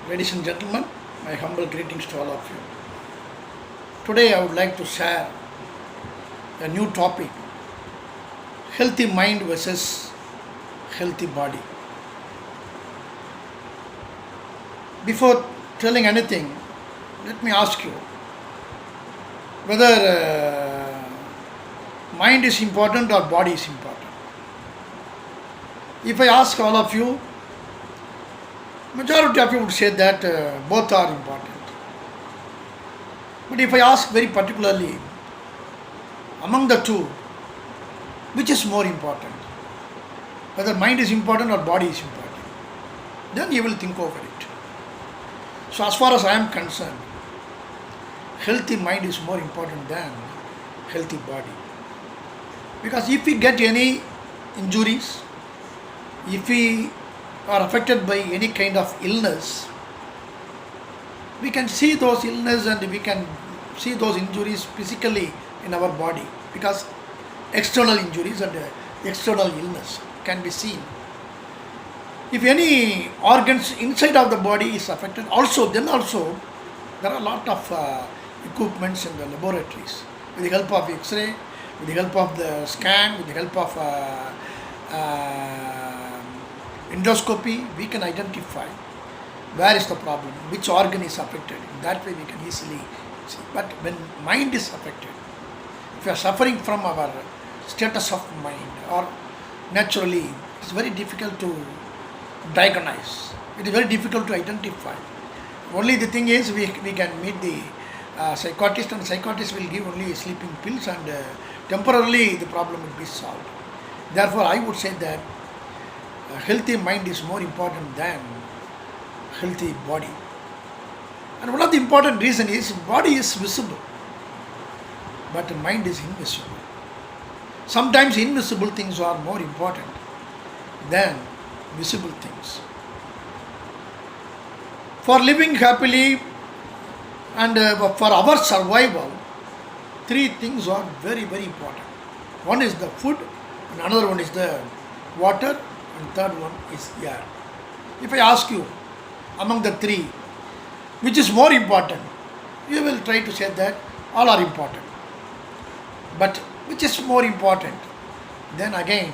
Ladies and gentlemen, my humble greetings to all of you. Today I would like to share a new topic, healthy mind versus healthy body. Before telling anything, let me ask you whether mind is important or body is important. If I ask all of you, majority of you would say that both are important. But if I ask very particularly, among the two, which is more important? Whether mind is important or body is important? Then you will think over it. So as far as I am concerned, healthy mind is more important than healthy body. Because if we get any injuries, if we are affected by any kind of illness, we can see those illness and we can see those injuries physically in our body, because external injuries and external illness can be seen. If any organs inside of the body is affected, then also there are a lot of equipments in the laboratories with the help of X-ray, with the help of the scan, with the help of endoscopy, we can identify where is the problem, which organ is affected. That way we can easily see. But when mind is affected, if we are suffering from our status of mind, or naturally it's very difficult to diagnose, it is very difficult to identify. Only the thing is we can meet the psychiatrist, and psychiatrist will give only sleeping pills, and temporarily the problem will be solved. Therefore I would say that a healthy mind is more important than healthy body. And one of the important reason is body is visible, but mind is invisible. Sometimes invisible things are more important than visible things. For living happily and for our survival, three things are very, very important. One is the food, and another one is the water, and third one is air. If I ask you, among the three, which is more important, you will try to say that all are important. But which is more important? Then again,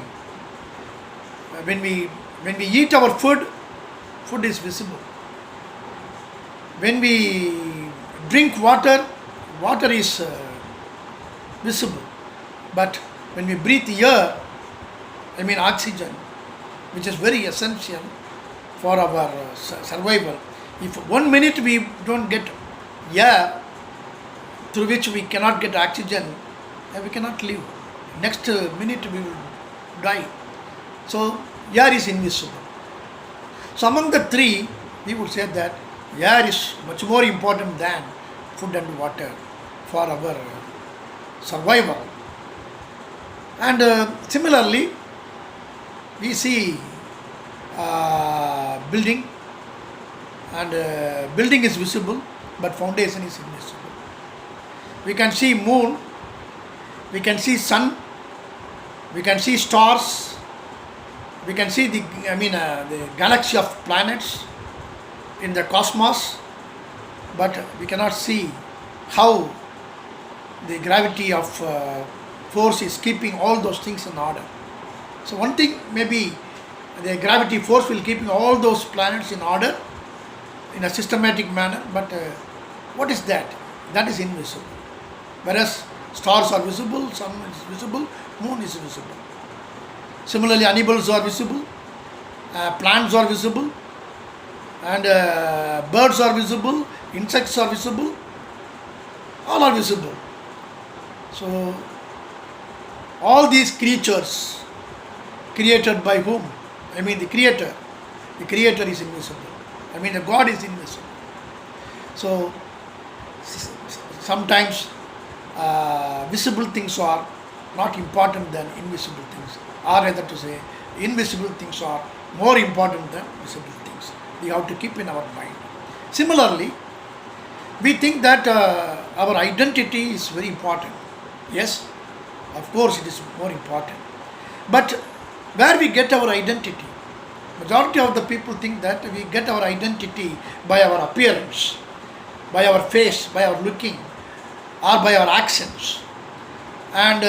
when we eat our food, food is visible. When we drink water, water is visible. But when we breathe air, oxygen, which is very essential for our survival. If 1 minute we don't get air, through which we cannot get oxygen, we cannot live. Next minute we will die. So air is invisible. So among the three, we would say that air is much more important than food and water for our survival. And similarly, we see building, and building is visible, but foundation is invisible. We can see moon, we can see sun, we can see stars, we can see the galaxy of planets in the cosmos, but we cannot see how the gravity of force is keeping all those things in order. So one thing, maybe the gravity force will keep all those planets in order in a systematic manner, but what is that? That is invisible. Whereas stars are visible, sun is visible, moon is visible. Similarly, animals are visible, plants are visible, and birds are visible, insects are visible, all are visible. So all these creatures created by whom? The creator. The creator is invisible. The God is invisible. So sometimes visible things are not important than invisible things, or rather to say, invisible things are more important than visible things. We have to keep in our mind. Similarly, we think that our identity is very important. Yes, of course it is more important. But where we get our identity? Majority of the people think that we get our identity by our appearance, by our face, by our looking, or by our actions, and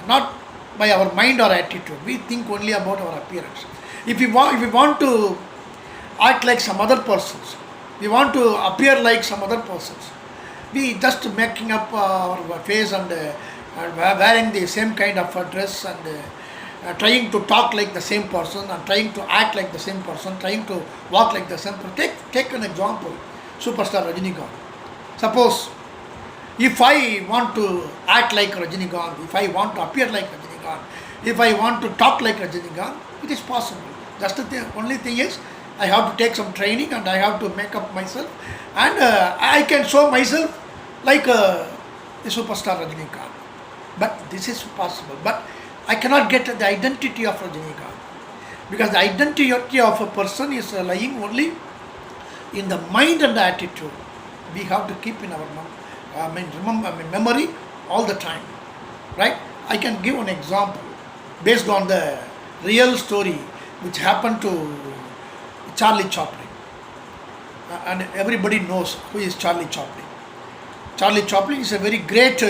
not by our mind or attitude. We think only about our appearance. If we want to act like some other persons, we want to appear like some other persons, we just making up our face and wearing the same kind of dress and trying to talk like the same person and trying to act like the same person, trying to walk like the same person. Take an example, superstar Rajinikanth. Suppose if I want to act like Rajinikanth, if I want to appear like Rajinikanth, if I want to talk like Rajinikanth, it is possible. Just the only thing is I have to take some training and I have to make up myself, and I can show myself like the superstar Rajinikanth. But this is possible. But I cannot get the identity of Rajinikanth, because the identity of a person is lying only in the mind and the attitude. We have to keep in our memory all the time, right? I can give an example based on the real story which happened to Charlie Chaplin. And everybody knows who is Charlie Chaplin. Charlie Chaplin is a very great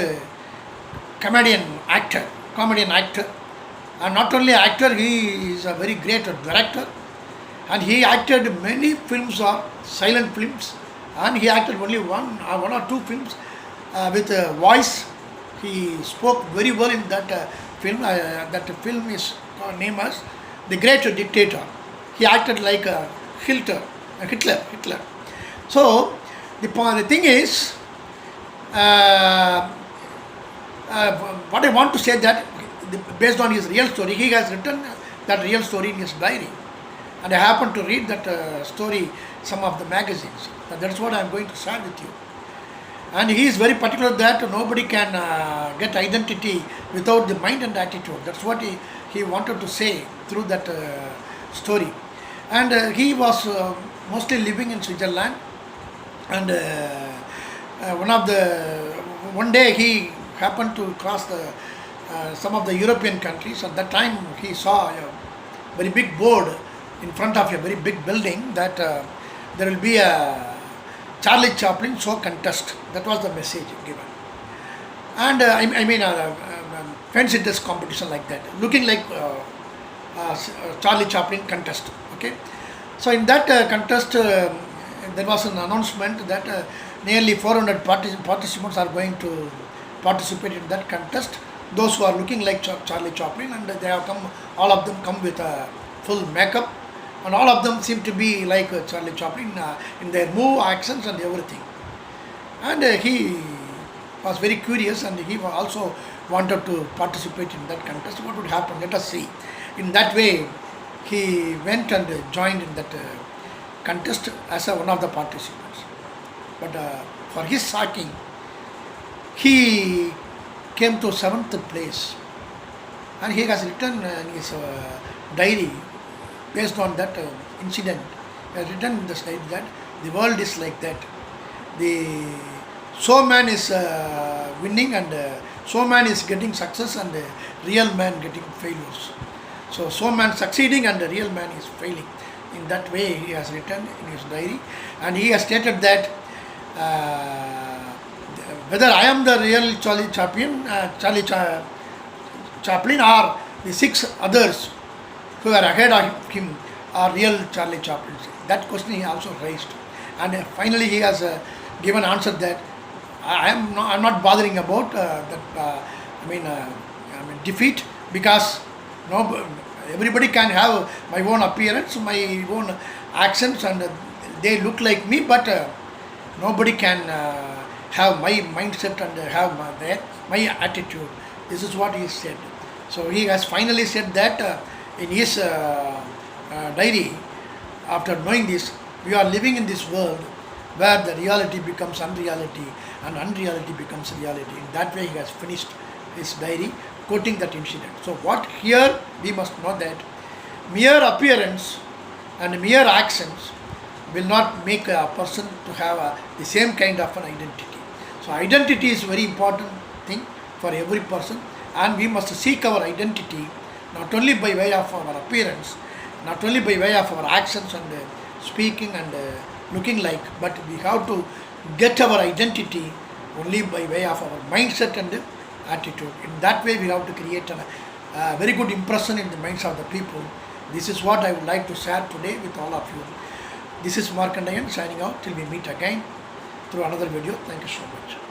comedian actor, and not only actor, he is a very great director, and he acted many films or silent films, and he acted only one or two films with a voice. He spoke very well in that film. That film is named as The Great Dictator. He acted like a Hitler. So the thing is, what I want to say that based on his real story, he has written that real story in his diary, and I happened to read that story some of the magazines. That's what I am going to share with you. And he is very particular that nobody can get identity without the mind and attitude. That's what he wanted to say through that story. And he was mostly living in Switzerland, and one day he happened to cross some of the European countries. At that time he saw a very big board in front of a very big building that there will be a Charlie Chaplin show contest. That was the message given. And fancy dress competition like that, looking like Charlie Chaplin contest. Okay, so in that contest, there was an announcement that nearly 400 participants are going to participate in that contest. Those who are looking like Charlie Chaplin, and they have come, all of them come with a full makeup, and all of them seem to be like Charlie Chaplin in their move, accents, and everything. And he was very curious, and he also wanted to participate in that contest. What would happen? Let us see. In that way, he went and joined in that contest as one of the participants. But for his shocking, he came to seventh place, and he has written in his diary based on that incident. He has written in the slide that the world is like that. The showman is winning, and showman is getting success, and the real man getting failures. So showman succeeding and the real man is failing. In that way he has written in his diary, and he has stated that whether I am the real Chaplin, or the six others who are ahead of him are real Charlie Chaplin. That question he also raised, and finally he has given answer that I'm not bothering about defeat, because everybody can have my own appearance, my own accents, and they look like me, but nobody can have my mindset and have my attitude. This is what he said. So he has finally said that in his diary. After knowing this, we are living in this world where the reality becomes unreality and unreality becomes reality. In that way he has finished his diary, quoting that incident. So what here we must know that mere appearance and mere actions will not make a person to have the same kind of an identity. So identity is a very important thing for every person, and we must seek our identity not only by way of our appearance, not only by way of our actions and speaking and looking like, but we have to get our identity only by way of our mindset and attitude. In that way, we have to create a very good impression in the minds of the people. This is what I would like to share today with all of you. This is Markandayan signing out till we meet again through another video. Thank you so much.